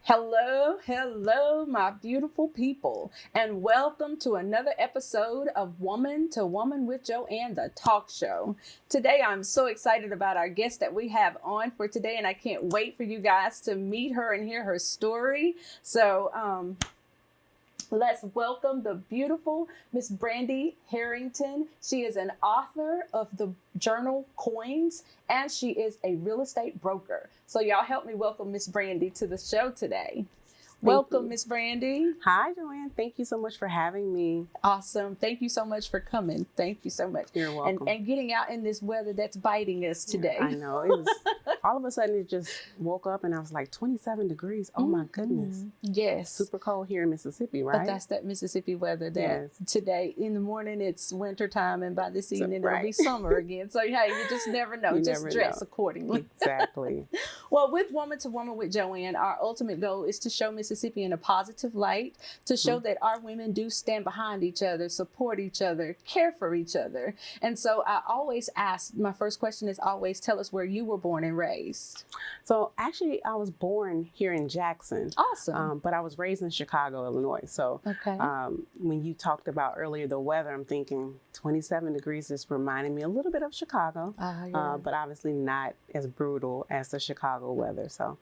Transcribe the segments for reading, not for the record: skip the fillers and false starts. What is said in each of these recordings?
Hello, hello, my beautiful people, and welcome to another episode of Woman to Woman with Joanne, the talk show. Today, I'm so excited about our guest that we have on for today, and I can't wait for you guys to meet her and hear her story. So, let's welcome the beautiful Miss Brandee Harrington. She is an author of the journal Coinz, and she is a real estate broker. So y'all help me welcome Miss Brandee to the show today. Welcome, Miss Brandee. Hi, Joanne. Thank you so much for having me. Awesome. Thank you so much for coming. Thank you so much. You're welcome. And getting out in this weather that's biting us today. I know. It was all of a sudden it just woke up and I was like 27 degrees. Oh my goodness. Yes. Super cold here in Mississippi, right? But that's that Mississippi weather that today in the morning it's winter time and by this evening it'll be summer again. So hey, you just never know. Just dress accordingly. Exactly. Well, with Woman to Woman with Joanne, our ultimate goal is to show Mississippi in a positive light, to show that our women do stand behind each other, support each other, care for each other. And so I always ask, my first question is always, tell us where you were born and raised. So actually I was born here in Jackson. Awesome. But I was raised in Chicago, Illinois. So when you talked about earlier the weather, I'm thinking 27 degrees is reminding me a little bit of Chicago, but obviously not as brutal as the Chicago weather. So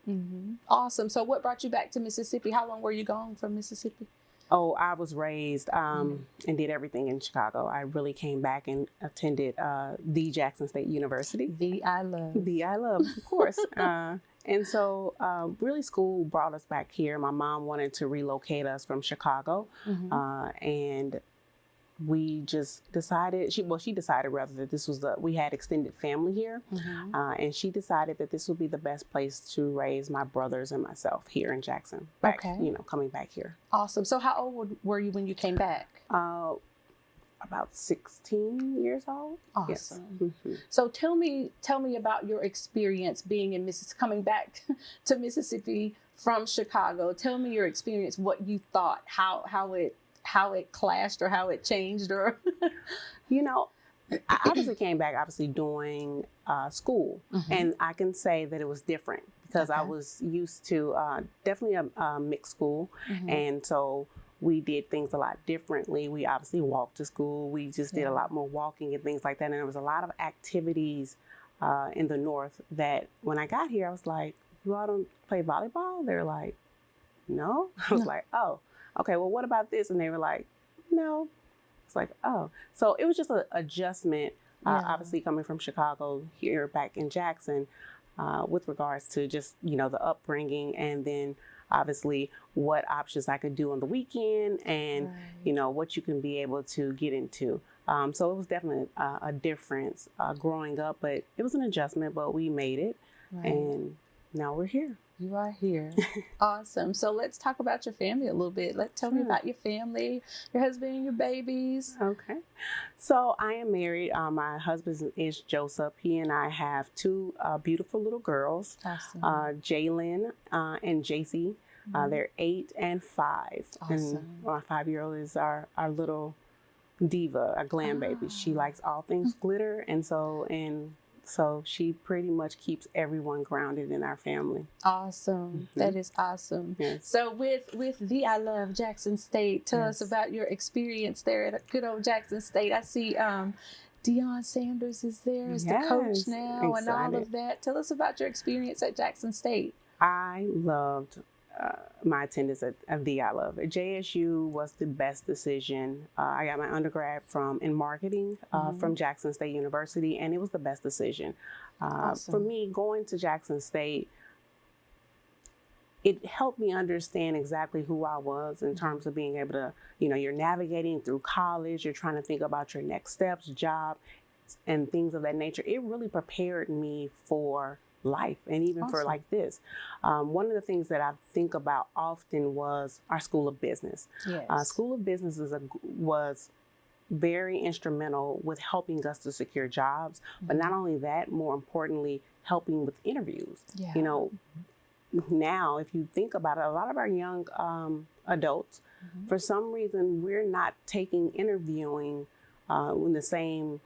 awesome. So what brought you back to Mississippi? How long were you gone from Mississippi? Oh, I was raised and did everything in Chicago. I really came back and attended the Jackson State University. The I love, of course. And so really school brought us back here. My mom wanted to relocate us from Chicago. And we just decided, she decided rather that this was we had extended family here. And she decided that this would be the best place to raise my brothers and myself here in Jackson. Coming back here. Awesome. So how old were you when you came back? About 16 years old. Awesome. Yes. So tell me about your experience being in coming back to Mississippi from Chicago. Tell me your experience, what you thought, how it clashed or how it changed or I obviously came back doing school, and I can say that it was different because I was used to definitely a mixed school, and so we did things a lot differently. We obviously walked to school. We just did a lot more walking and things like that, and there was a lot of activities in the North that when I got here I was like, you all don't play volleyball? They're like, no. I was like, oh, okay, well, what about this? And they were like, no. It's like, oh. So it was just an adjustment, obviously coming from Chicago here back in Jackson with regards to just, the upbringing and then obviously what options I could do on the weekend and, what you can be able to get into. So it was definitely a difference growing up, but it was an adjustment, but we made it. And now we're here. You are here. Awesome. So let's talk about your family a little bit. Tell me about your family, your husband and your babies. Okay. So I am married. My husband is Joseph. He and I have two beautiful little girls, awesome. Joselynn and JC. They're 8 and 5. Awesome. And my 5-year-old is our little diva, a glam baby. She likes all things glitter. So she pretty much keeps everyone grounded in our family. Awesome. That is awesome. Yes. So with the I Love Jackson State, tell us about your experience there at good old Jackson State. I see Deion Sanders is there as the coach now and all of that. Tell us about your experience at Jackson State. I loved my attendance at the I Love. At JSU was the best decision. I got my undergrad in marketing from Jackson State University, and it was the best decision. Awesome. For me, going to Jackson State, it helped me understand exactly who I was in terms of being able to, you're navigating through college, you're trying to think about your next steps, job, and things of that nature. It really prepared me for life and even for like this. One of the things that I think about often was our School of Business. Yes. School of Business was very instrumental with helping us to secure jobs, but not only that, more importantly, helping with interviews. Yeah. Now, if you think about it, a lot of our young adults, for some reason, we're not taking interviewing in the same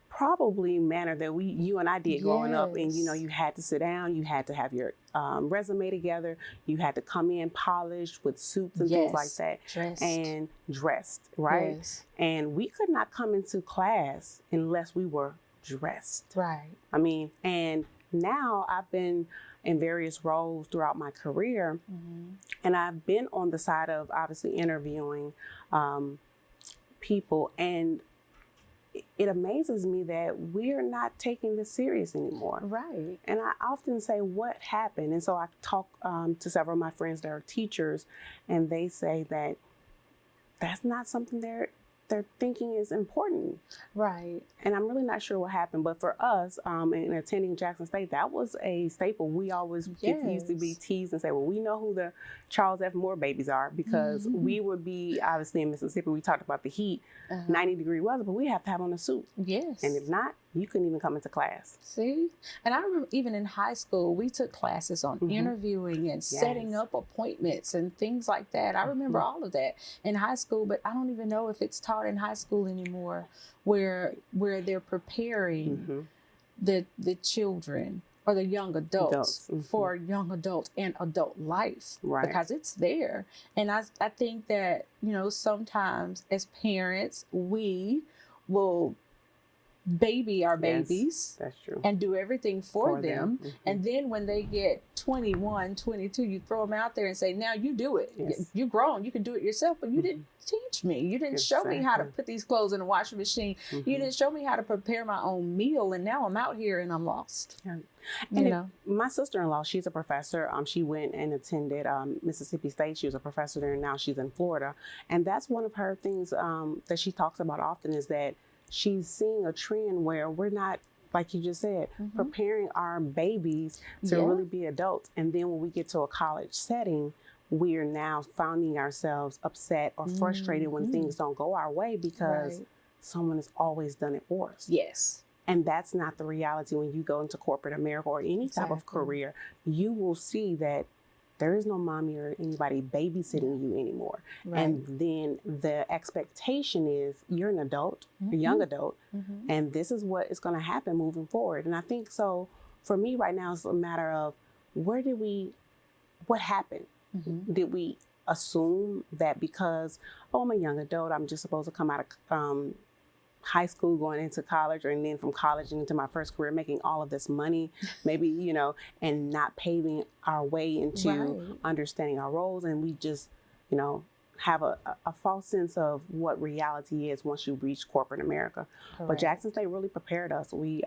probably manner that you and I did growing up. And, you know, Yes. you had to sit down, you had to have your resume together, you had to come in polished with suits and things like Yes. that, Dressed. and dressed, right? Yes. And we could not come into class unless we were dressed. Right. I mean, and now I've been in various roles throughout my career, and I've been on the side of obviously interviewing people, and it amazes me that we're not taking this serious anymore. Right. And I often say, what happened? And so I talk to several of my friends that are teachers, and they say that that's not something they're thinking is important. Right. And I'm really not sure what happened. But for us, in attending Jackson State, that was a staple. We always used to be Yes. teased and say, well, we know who the Charles F. Moore babies are, because we would be, obviously in Mississippi, we talked about the heat, 90-degree weather, but we have to have on a suit. Yes. And if not, you couldn't even come into class. See? And I remember even in high school, we took classes on interviewing and setting up appointments and things like that. I remember all of that in high school, but I don't even know if it's taught in high school anymore, where they're preparing the children or the young adults for young adults and adult life, Right. because it's there. And I think that, you know, sometimes as parents, we will baby our babies That's true. and do everything for them. Mhm. And then when they get 21, 22, you throw them out there and say, now you do it. Yes. You're grown. You can do it yourself, but you didn't teach me. You didn't show me how to Exactly. put these clothes in a washing machine. You didn't show me how to prepare my own meal. And now I'm out here and I'm lost. Yeah. You And know? my sister-in-law, she's a professor. She went and attended Mississippi State. She was a professor there, and now she's in Florida. And that's one of her things that she talks about often, is that she's seeing a trend where we're not, like you just said, preparing our babies to really be adults. And then when we get to a college setting, we are now finding ourselves upset or frustrated when things don't go our way, because someone has always done it for us. Yes. And that's not the reality when you go into corporate America or any type of career. You will see that there is no mommy or anybody babysitting you anymore. Right. And then the expectation is you're an adult, a young adult, and this is what is going to happen moving forward. And I think so for me right now, it's a matter of what happened? Did we assume that because, I'm a young adult, I'm just supposed to come out of high school going into college, and then from college into my first career making all of this money, maybe, you know, and not paving our way into understanding our roles, and we just, you know, have a false sense of what reality is once you reach corporate America. But Jackson State really prepared us. We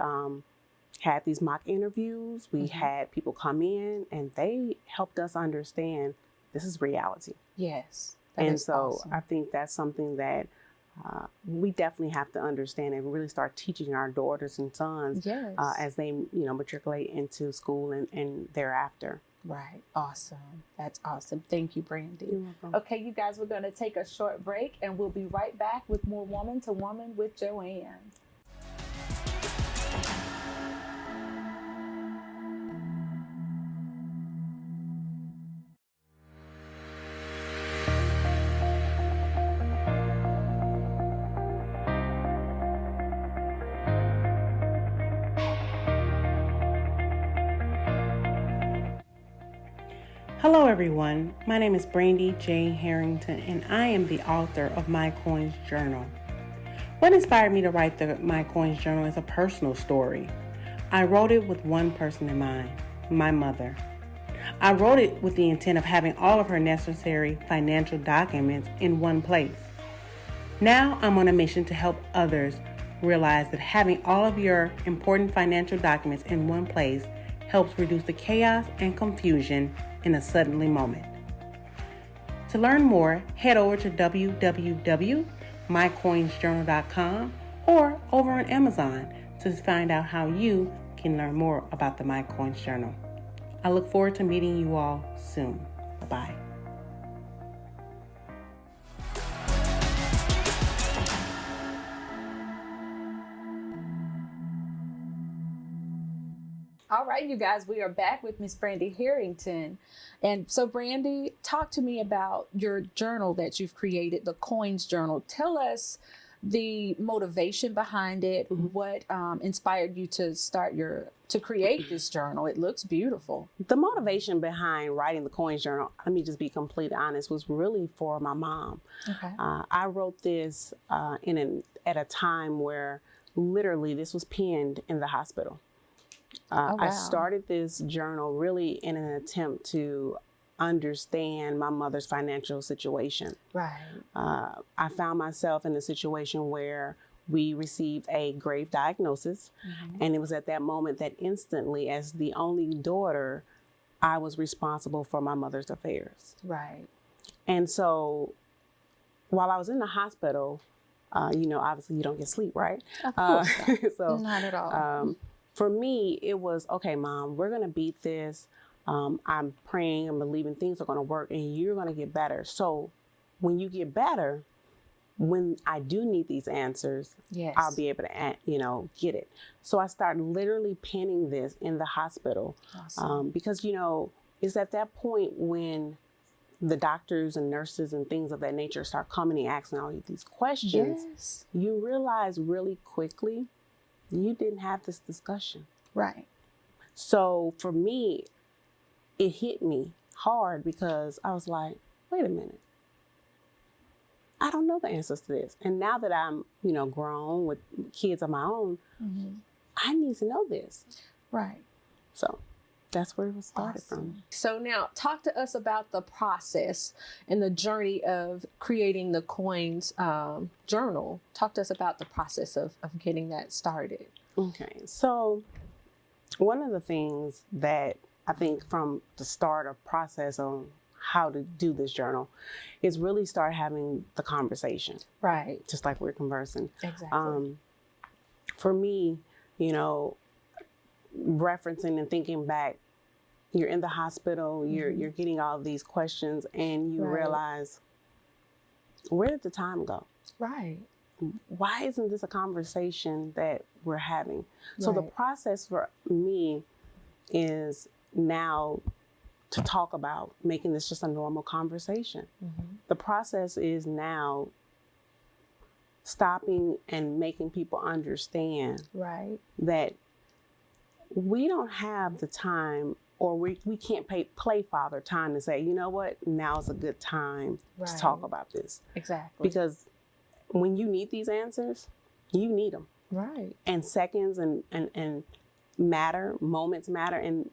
had these mock interviews, we had people come in, and they helped us understand this is reality. Yes. And so I think that's something that we definitely have to understand and really start teaching our daughters and sons as they, you know, matriculate into school and thereafter. Right. Awesome. That's awesome. Thank you, Brandee. You're welcome. Okay, you guys, we're going to take a short break, and we'll be right back with more Woman to Woman with Joanne. Hello everyone, my name is Brandee Harrington, and I am the author of My Coinz Journal. What inspired me to write the My Coinz Journal is a personal story. I wrote it with one person in mind, my mother. I wrote it with the intent of having all of her necessary financial documents in one place. Now I'm on a mission to help others realize that having all of your important financial documents in one place helps reduce the chaos and confusion in a suddenly moment. To learn more, head over to www.mycoinzjournal.com or over on Amazon to find out how you can learn more about the My Coinz Journal. I look forward to meeting you all soon. Bye-bye. All right, you guys, we are back with Miss Brandee Harrington. And so, Brandee, talk to me about your journal that you've created, the Coinz Journal. Tell us the motivation behind it, what inspired you to create this journal. It looks beautiful. The motivation behind writing the Coinz Journal, let me just be completely honest, was really for my mom. Okay. I wrote this at a time where literally this was penned in the hospital. Oh, wow. I started this journal really in an attempt to understand my mother's financial situation. Right. I found myself in a situation where we received a grave diagnosis, and it was at that moment that instantly, as the only daughter, I was responsible for my mother's affairs. Right. And so while I was in the hospital, obviously you don't get sleep, right? Of course not. So Not at all. For me, it was, okay, Mom, we're going to beat this. I'm praying and believing things are going to work and you're going to get better. So when you get better, when I do need these answers, Yes. I'll be able to, get it. So I started literally penning this in the hospital. Awesome. Because, it's at that point when the doctors and nurses and things of that nature start coming and asking all these questions, Yes. you realize really quickly you didn't have this discussion. Right. So for me, it hit me hard because I was like, wait a minute. I don't know the answers to this. And now that I'm, grown with kids of my own, I need to know this. Right. So that's where it was started from. So now talk to us about the process and the journey of creating the Coinz Journal. Talk to us about the process of getting that started. Okay. So one of the things that I think from the start of process on how to do this journal is really start having the conversation. Right. Just like we're conversing. Exactly. For me, referencing and thinking back, you're in the hospital, you're getting all of these questions and you realize, where did the time go? Right. Why isn't this a conversation that we're having? So the process for me is now to talk about making this just a normal conversation. The process is now stopping and making people understand that we don't have the time, or we can't play father time to say, you know what, now's a good time to talk about this. Exactly. Because when you need these answers, you need them. Right. And seconds and matter, moments matter, and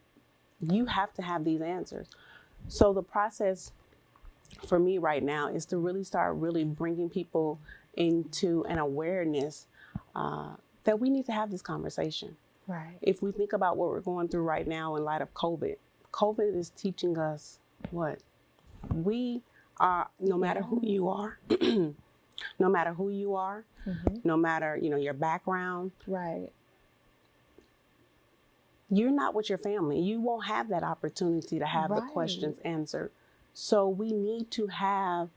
you have to have these answers. So the process for me right now is to really start bringing people into an awareness that we need to have this conversation. Right. If we think about what we're going through right now in light of COVID is teaching us what? We are, no matter who you are, no matter who you are, no matter, your background. Right. You're not with your family. You won't have that opportunity to have the questions answered. So we need to have,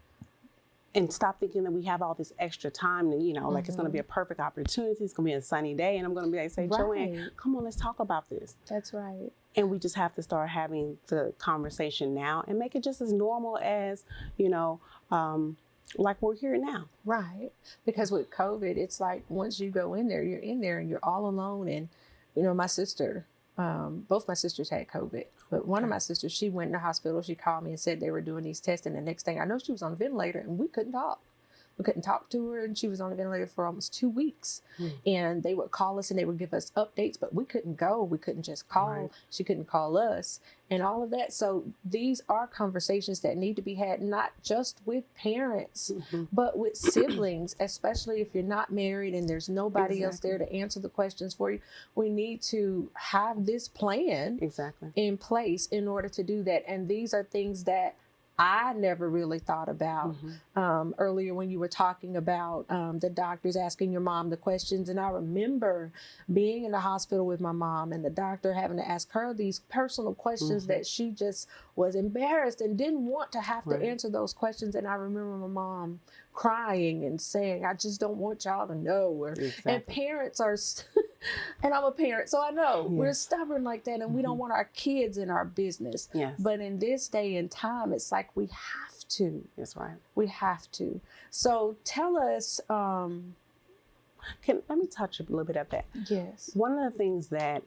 and stop thinking that we have all this extra time to, like it's going to be a perfect opportunity. It's going to be a sunny day. And I'm going to be like, say, Joanne, come on, let's talk about this. That's right. And we just have to start having the conversation now and make it just as normal as, like we're here now. Right. Because with COVID, it's like once you go in there, you're in there and you're all alone. And, my sister, both my sisters had COVID, but one of my sisters, she went in the hospital. She called me and said they were doing these tests. And the next thing I know, she was on a ventilator and we couldn't talk. We couldn't talk to her, and she was on a ventilator for almost 2 weeks. And they would call us and they would give us updates, but we couldn't go. We couldn't just call. Right. She couldn't call us and all of that. So these are conversations that need to be had, not just with parents, but with siblings, especially if you're not married and there's nobody else there to answer the questions for you. We need to have this plan in place in order to do that. And these are things that I never really thought about earlier when you were talking about the doctors asking your mom the questions. And I remember being in the hospital with my mom and the doctor having to ask her these personal questions that she just was embarrassed and didn't want to have to answer those questions. And I remember my mom crying and saying, I just don't want y'all to know. And parents are And I'm a parent, so I know Yeah. we're stubborn like that, and we don't want our kids in our business. Yes. But in this day and time, it's like we have to. That's right. We have to. So tell us. Let me touch a little bit of that. Yes. One of the things that,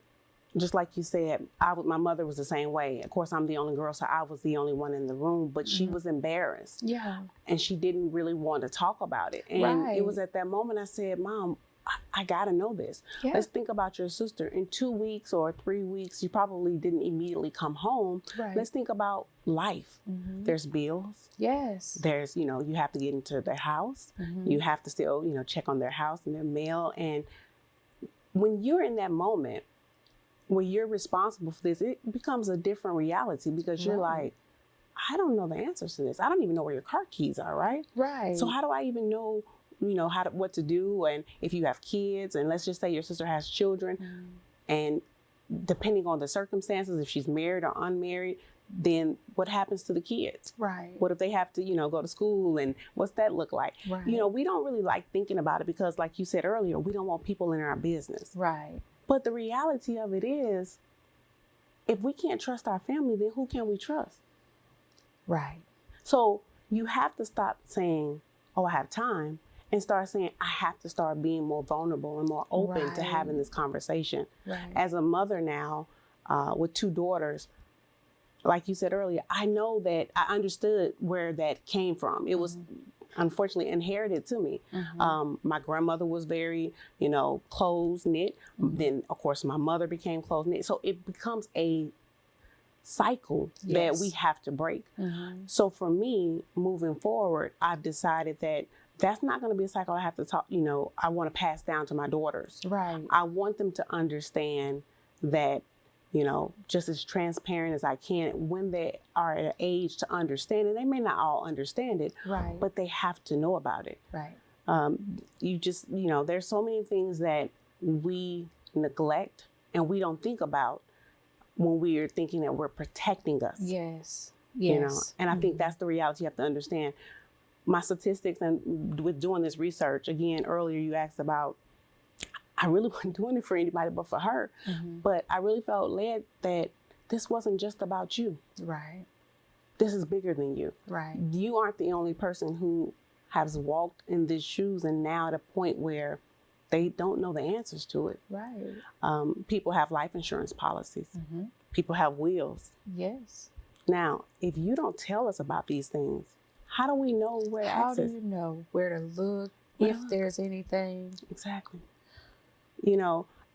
just like you said, my mother was the same way. Of course, I'm the only girl, so I was the only one in the room, but she was embarrassed. Yeah. And she didn't really want to talk about it. And it was at that moment I said, Mom, I got to know this. Yeah. Let's think about your sister. In 2 weeks or 3 weeks, you probably didn't immediately come home. Right. Let's think about life. Mm-hmm. There's bills. Yes. There's, you have to get into their house. Mm-hmm. You have to still, check on their house and their mail. And when you're in that moment where you're responsible for this, it becomes a different reality because you're Right. like, I don't know the answers to this. I don't even know where your car keys are, right? Right. So how do I even know, what to do? And if you have kids, and let's just say your sister has children, and depending on the circumstances, if she's married or unmarried, then what happens to the kids? Right. What if they have to, go to school, and what's that look like? Right. We don't really like thinking about it because, like you said earlier, we don't want people in our business. Right. But the reality of it is, if we can't trust our family, then who can we trust? Right. So you have to stop saying, oh, I have time, and start saying, I have to start being more vulnerable and more open to Right. having this conversation. Right. As a mother now, with 2 daughters, like you said earlier, I know that I understood where that came from. It was unfortunately inherited to me. My grandmother was very, close knit. Then, of course, my mother became close knit. So it becomes a cycle that we have to break. So for me, moving forward, I've decided that that's not going to be a cycle I have to talk, I want to pass down to my daughters. Right. I want them to understand that, just as transparent as I can when they are at an age to understand it. They may not all understand it, Right. but they have to know about it. Right. There's so many things that we neglect and we don't think about when we are thinking that we're protecting us. Yes. Yes. And I think that's the reality you have to understand. My statistics, and with doing this research, again, earlier you asked about, I really wasn't doing it for anybody but for her. But I really felt led that this wasn't just about you. Right. This is bigger than you. Right. You aren't the only person who has walked in these shoes and now at a point where they don't know the answers to it. Right. People have life insurance policies. People have wills. Yes. Now, if you don't tell us about these things, how do we know where to How access? do you know where to look, Where if to look? there's anything? Exactly.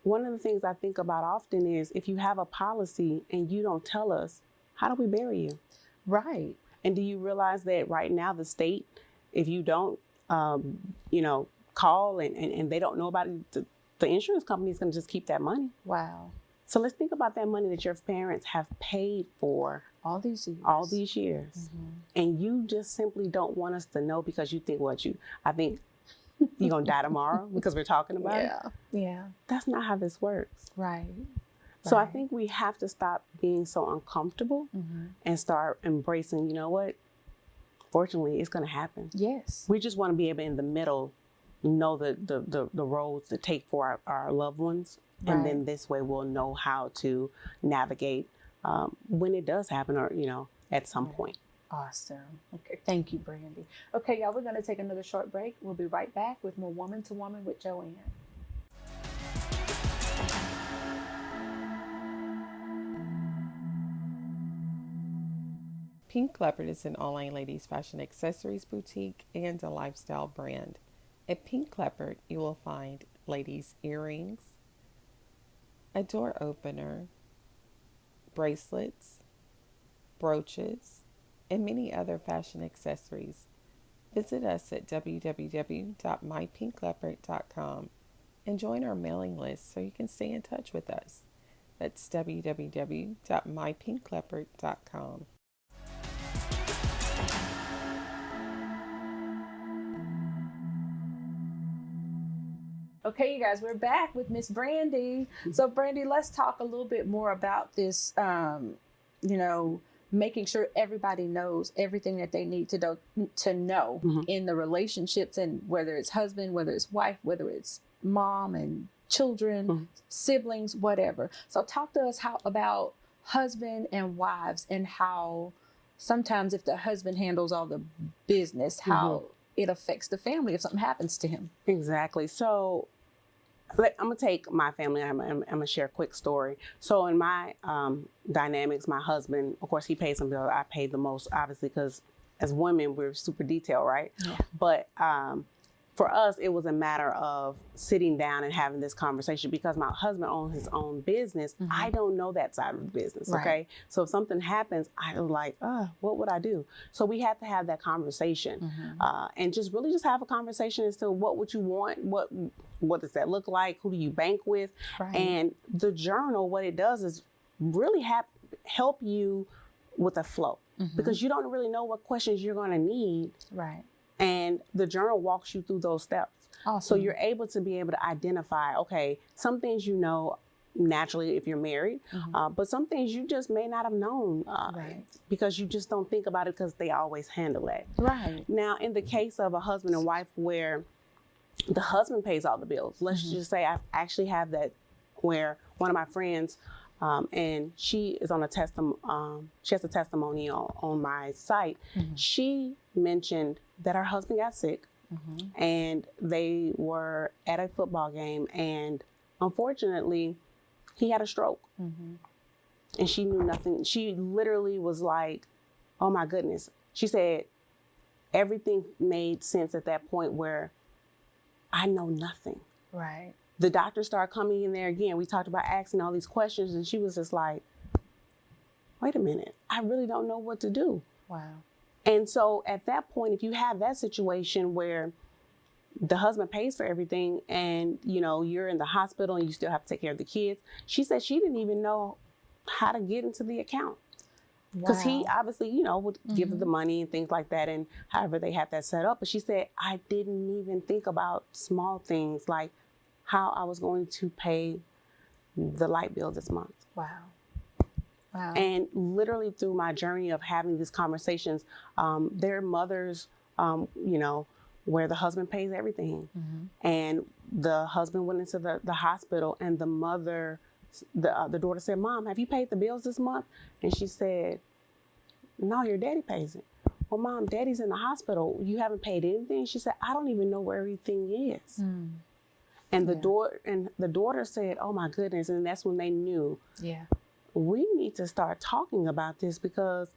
One of the things I think about often is if you have a policy and you don't tell us, how do we bury you? Right. And do you realize that right now the state, if you don't, call and they don't know about it, the insurance company is going to just keep that money. Wow. So let's think about that money that your parents have paid for All these years. all these years. And you just simply don't want us to know because you think I think you're going to die tomorrow because we're talking about it. Yeah. That's not how this works. Right. So I Right. think we have to stop being so uncomfortable and start embracing, fortunately, it's going to happen. Yes. We just want to be able in the middle, know the roads to take for our loved ones. And then this way we'll know how to navigate when it does happen or, at some point. Awesome. Okay. Thank you, Brandee. Okay, y'all, we're going to take another short break. We'll be right back with more Woman to Woman with Joanne. Pink Leopard is an online ladies fashion accessories boutique and a lifestyle brand. At Pink Leopard, you will find ladies' earrings, a door opener, bracelets, brooches, and many other fashion accessories. Visit us at www.mypinkleopard.com and join our mailing list so you can stay in touch with us. That's www.mypinkleopard.com. Okay, you guys, we're back with Miss Brandee. So, Brandee, let's talk a little bit more about this, making sure everybody knows everything that they need to know in the relationships, and whether it's husband, whether it's wife, whether it's mom and children, siblings, whatever. So talk to us about husband and wives, and how sometimes if the husband handles all the business, how it affects the family if something happens to him. Exactly. So I'm going to take my family. I'm going to share a quick story. So in my dynamics, my husband, of course, he pays some bills. I pay the most, obviously, because as women, we're super detailed, right? Yeah. But for us, it was a matter of sitting down and having this conversation, because my husband owns his own business. I don't know that side of the business, Right. okay? So if something happens, I was like, what would I do? So we had to have that conversation and just really just have a conversation as to what would you want, what does that look like, who do you bank with? Right. And the journal, what it does is really help you with a flow, because you don't really know what questions you're going to need. Right. And the journal walks you through those steps. Awesome. So you're able to identify, okay, some things you know naturally if you're married, but some things you just may not have known Right. because you just don't think about it because they always handle it. Right. Now, in the case of a husband and wife where the husband pays all the bills, let's just say I actually have that where one of my friends, and she is on she has a testimonial on my site. She mentioned that her husband got sick and they were at a football game, and unfortunately he had a stroke. And she knew nothing. She literally was like, oh my goodness. She said everything made sense at that point where I know nothing. Right. The doctor started coming in there again. We talked about asking all these questions, and she was just like, wait a minute, I really don't know what to do. Wow. And so at that point, if you have that situation where the husband pays for everything and, you're in the hospital and you still have to take care of the kids, she said she didn't even know how to get into the account. Because he obviously, would give her the money and things like that, and however they had that set up. But she said, I didn't even think about small things like how I was going to pay the light bill this month. Wow. Wow. And literally through my journey of having these conversations, there are mothers, where the husband pays everything. And the husband went into the hospital, and the mother, the daughter said, Mom, have you paid the bills this month? And she said, no, your daddy pays it. Well, Mom, Daddy's in the hospital. You haven't paid anything? She said, I don't even know where everything is. And the daughter said, oh my goodness. And that's when they knew, we need to start talking about this, because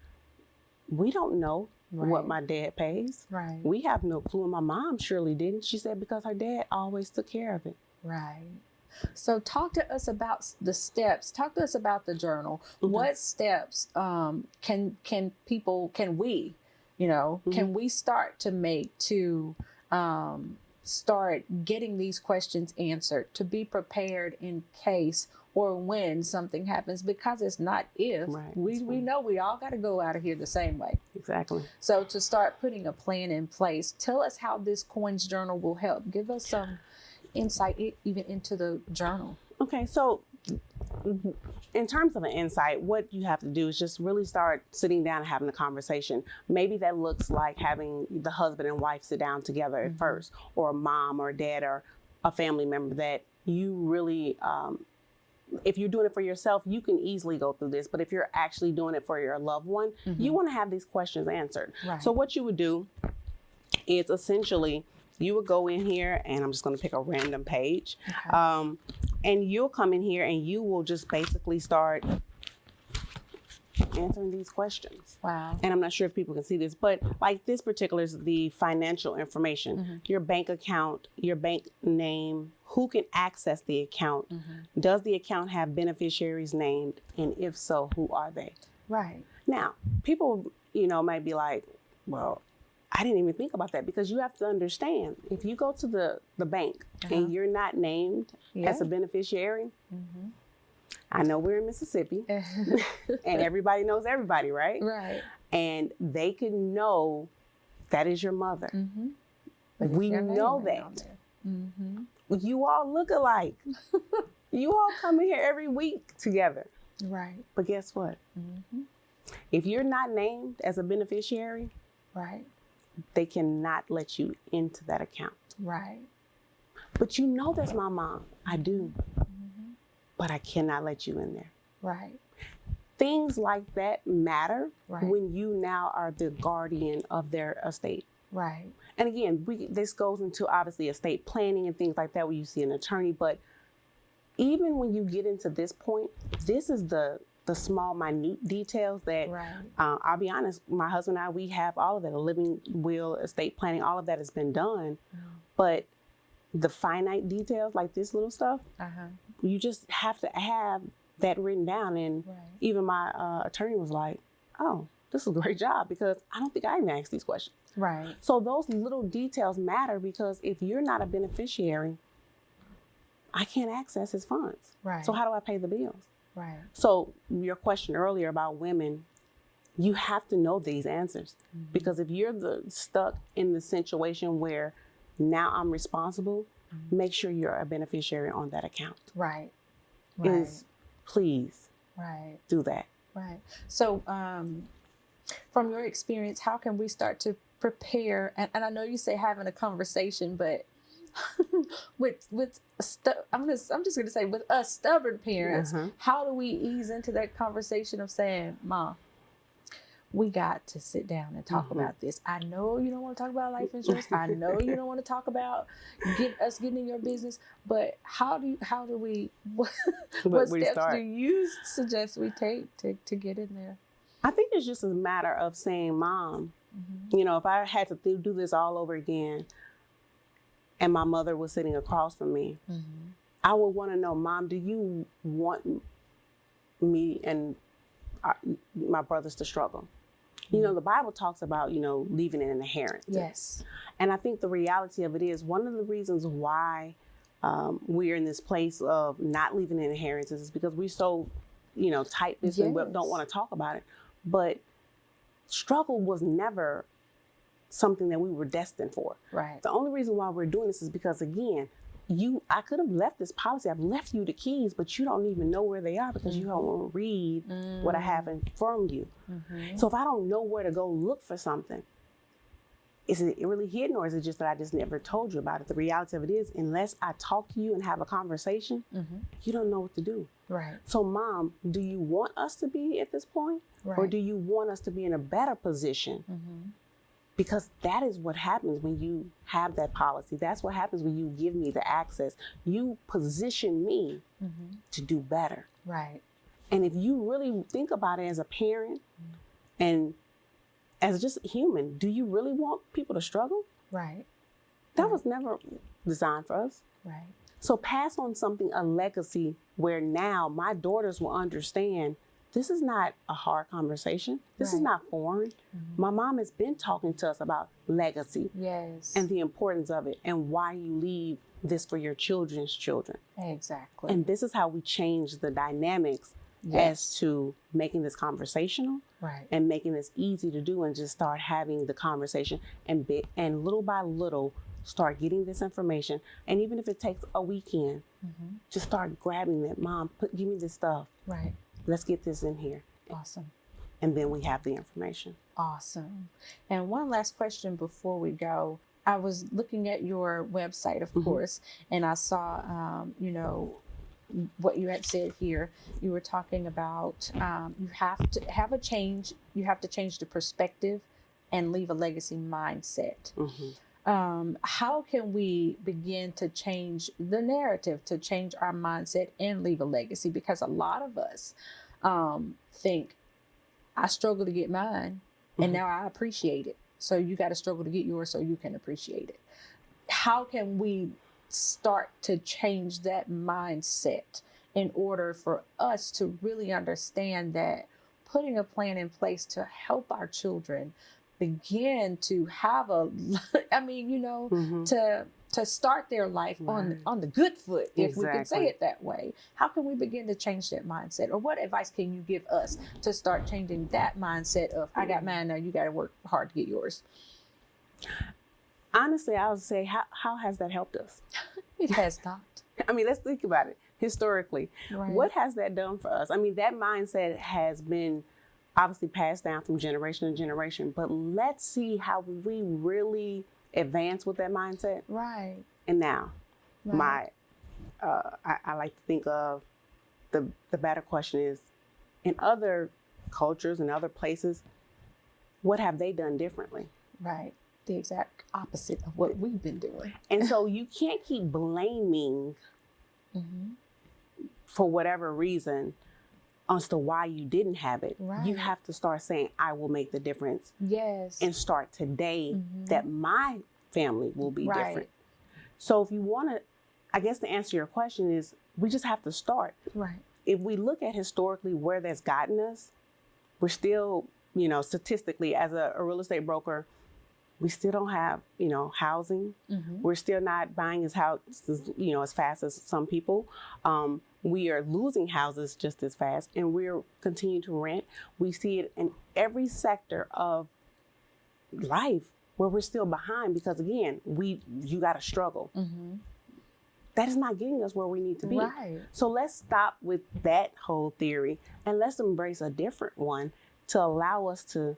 we don't know what my dad pays. Right. We have no clue. And my mom surely didn't. She said, because her dad always took care of it. Right. So talk to us about the steps. Talk to us about the journal. What steps can we start to make to start getting these questions answered, to be prepared in case or when something happens, because it's not if. Right. We know we all got to go out of here the same way. Exactly. So to start putting a plan in place, tell us how this Coinz Journal will help. Give us some insight even into the journal. Okay, so in terms of an insight, what you have to do is just really start sitting down and having a conversation. Maybe that looks like having the husband and wife sit down together at first, or a mom or dad or a family member that you really, if you're doing it for yourself, you can easily go through this. But if you're actually doing it for your loved one, you want to have these questions answered. Right. So what you would do is essentially, you would go in here, and I'm just going to pick a random page. Okay. And you'll come in here and you will just basically start answering these questions. Wow. And I'm not sure if people can see this, but like this particular is the financial information, your bank account, your bank name, who can access the account, does the account have beneficiaries named, and if so, who are they? Right. Now, people, might be like, well, I didn't even think about that, because you have to understand, if you go to the bank and you're not named as a beneficiary, I know we're in Mississippi and everybody knows everybody, right? Right. And they can know that is your mother. We know that. You all look alike. You all come in here every week together. Right. But guess what? If you're not named as a beneficiary, right, they cannot let you into that account. Right. But you know that's my mom. I do. But I cannot let you in there. Right. Things like that matter Right. when you now are the guardian of their estate. Right. And again, this goes into obviously estate planning and things like that where you see an attorney. But even when you get into this point, this is the small, minute details that, Right. I'll be honest, my husband and I, we have all of that, a living will, estate planning, all of that has been done. But the finite details like this little stuff, you just have to have that written down. And Right. even my attorney was like, oh, this is a great job because I don't think I even asked these questions. Right. So those little details matter because if you're not a beneficiary, I can't access his funds. Right. So how do I pay the bills? Right. So your question earlier about women, you have to know these answers because if you're stuck in the situation where now I'm responsible, make sure you're a beneficiary on that account. Right. Right. Please Right. do that. Right. So, from your experience, how can we start to prepare? And I know you say having a conversation, but I'm just going to say with us stubborn parents, how do we ease into that conversation of saying, Mom, we got to sit down and talk about this. I know you don't want to talk about life insurance. I know you don't want to talk about getting in your business, but what steps do you suggest we take to get in there? I think it's just a matter of saying, Mom, you know, if I had to do this all over again and my mother was sitting across from me, I would want to know, Mom, do you want me and my brothers to struggle? You know, the Bible talks about, you know, leaving an inheritance. Yes. And I think the reality of it is one of the reasons why we're in this place of not leaving an inheritance is because we're so, you know, tight-fisted and we don't want to talk about it. But struggle was never something that we were destined for. Right. The only reason why we're doing this is because, again, I could have left this policy. I've left you the keys, but you don't even know where they are because you don't read what I have informed you. So if I don't know where to go look for something, is it really hidden or is it just that I just never told you about it? The reality of it is, unless I talk to you and have a conversation, you don't know what to do. Right. So, Mom, do you want us to be at this point? Right. Or do you want us to be in a better position? Because that is what happens when you have that policy. That's what happens when you give me the access. You position me to do better. Right. And if you really think about it as a parent and as just a human, do you really want people to struggle? Right. That was never designed for us. Right. So pass on something, a legacy, where now my daughters will understand this is not a hard conversation. This is not foreign. My mom has been talking to us about legacy. Yes. And the importance of it and why you leave this for your children's children. Exactly. And this is how we change the dynamics as to making this conversational and making this easy to do and just start having the conversation and little by little start getting this information. And even if it takes a weekend, just start grabbing that. Mom, give me this stuff. Right. Let's get this in here. Awesome. And then we have the information. Awesome. And one last question before we go. I was looking at your website, of course, and I saw, you know, what you had said here. You were talking about you have to have a change. You have to change the perspective and leave a legacy mindset. How can we begin to change the narrative, to change our mindset and leave a legacy? Because a lot of us think, I struggle to get mine and now I appreciate it. So you got to struggle to get yours so you can appreciate it. How can we start to change that mindset in order for us to really understand that putting a plan in place to help our children begin to have to start their life on the good foot, if we can say it that way? How can we begin to change that mindset? Or what advice can you give us to start changing that mindset of, I got mine, now you got to work hard to get yours? Honestly, I would say, how has that helped us? It has not. I mean, let's think about it historically. What has that done for us? I mean, that mindset has been obviously passed down from generation to generation, but let's see how we really advance with that mindset. Right. And now, Right. I like to think of the better question is, in other cultures and other places, what have they done differently? Right. The exact opposite of what we've been doing. And so you can't keep blaming for whatever reason as to why you didn't have it. Right. You have to start saying, I will make the difference. Yes. And start today that my family will be Right. different. So if you want to, I guess to answer your question is, we just have to start. Right. If we look at historically where that's gotten us, we're still, statistically as a real estate broker, we still don't have, housing. We're still not buying as fast as some people. We are losing houses just as fast, and we're continuing to rent. We see it in every sector of life where we're still behind because, again, you got to struggle. That is not getting us where we need to be. Right. So let's stop with that whole theory and let's embrace a different one to allow us to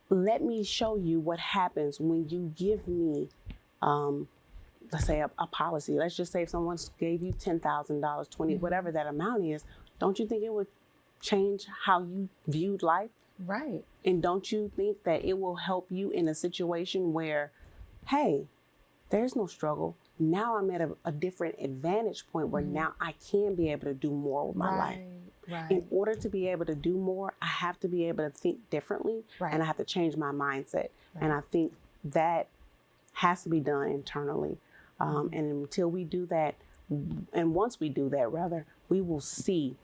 let me show you what happens when you give me, let's say a policy. Let's just say if someone gave you $10,000, $20,000, whatever that amount is, don't you think it would change how you viewed life? Right. And don't you think that it will help you in a situation where, hey, there's no struggle. Now I'm at a different advantage point where now I can be able to do more with my life. Right. In order to be able to do more, I have to be able to think differently and I have to change my mindset. And I think that has to be done internally. And until we do that, and once we do that, rather, we will see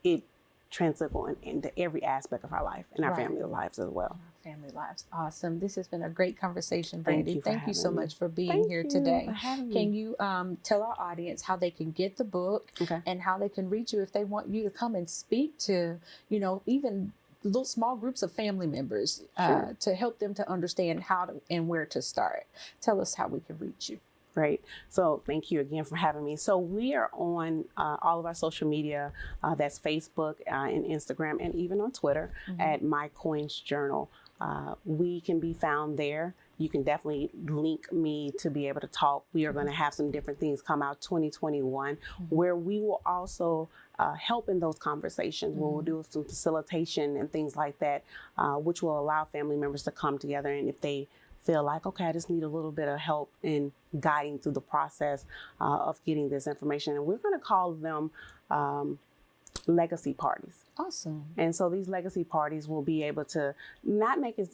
it transible into every aspect of our life and our family lives as well. Family lives. Awesome. This has been a great conversation, Brandee. Thank you so much for being Thank here you today. for having Can me. you tell our audience how they can get the book and how they can reach you if they want you to come and speak to, even little small groups of family members to help them to understand how to and where to start? Tell us how we can reach you. Great. So thank you again for having me. So we are on all of our social media. That's Facebook and Instagram and even on Twitter at Coinz Journal. We can be found there. You can definitely link me to be able to talk. We are going to have some different things come out 2021 where we will also help in those conversations where we'll do some facilitation and things like that, which will allow family members to come together. And if they feel like, okay, I just need a little bit of help in guiding through the process of getting this information. And we're going to call them legacy parties. Awesome. And so these legacy parties will be able to not make it